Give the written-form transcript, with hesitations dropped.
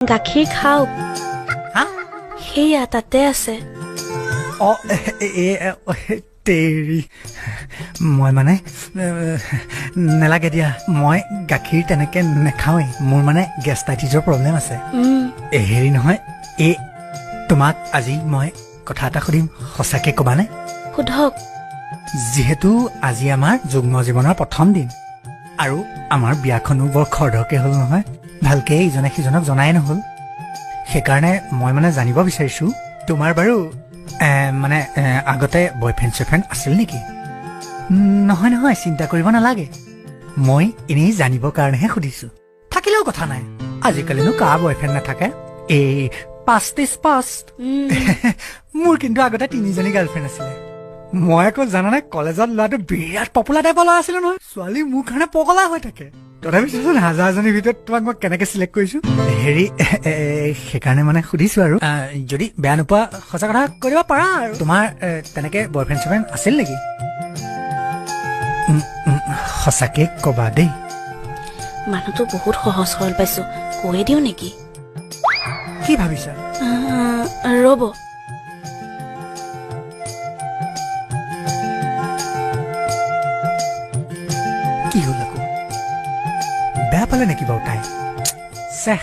গাখীৰ খাওক হা সেয়া তাতে আছে অ তেৰি মই মানে নেলাগে দিয়া মই গাখীৰ তেনেকে নেখাওঁৱেই মোৰ মানে গেষ্টাইটিছৰ প্ৰব্লেম আছে হেৰি নহয় এই তোমাক আজি মই কথা এটা সুধিম সঁচাকে ক'বানে সোধক যিহেতু আজি আমাৰ যুগ্ম জীৱনৰ প্ৰথম দিন আৰু আমাৰ বিয়াখনো বৰ খৰধৰকে হ'ল নহয় ভালকে ইজনে সিজনক জনাই নহ'ল সেইকাৰণে মই মানে জানিব বিচাৰিছো তোমাৰ বাৰু মানে আগতে বয়ফ্ৰেণ্ড চয়ফ্ৰেণ্ড আছিল নেকি নহয় নহয় চিন্তা কৰিব নালাগে মই এনেই জানিবৰ কাৰণেহে সুধিছো থাকিলেও কথা নাই আজিকালিনো কাৰ বয়ফ্ৰেণ্ড নাথাকে এই পাষ্ট মোৰ কিন্তু আগতে 3জনী গাৰ্লফ্ৰেণ্ড আছিলে মই আকৌ জানানে কলেজত ল'ৰাটো বিৰাট পপুলাৰ টাইপৰ ল'ৰা আছিলো নহয় ছোৱালী মোৰ কাৰণে পগলা হৈ থাকে তথাপি চোন 1000জনীৰ ভিতৰত তোমাক মই কেনেকে চিলেক্ট কৰিছো হেৰি সেইকাৰণে মানে সুধিছো আৰু যদি বেয়া নোপোৱা সঁচা কথা কৈ দিব পাৰা আৰু তোমাৰ তেনেকে বয়ফ্ৰেণ্ড চয়ফ্ৰেণ্ড আছিল নেকি সঁচাকে কবা দেই মানুহটো বহুত সহজ সৰল পাইছো কৈয়ে দিওঁ নেকি কি ভাবিছা ৰ'ব কি হ'ল আকৌ বেয়া পালে নেকি বাৰু তাই চেহ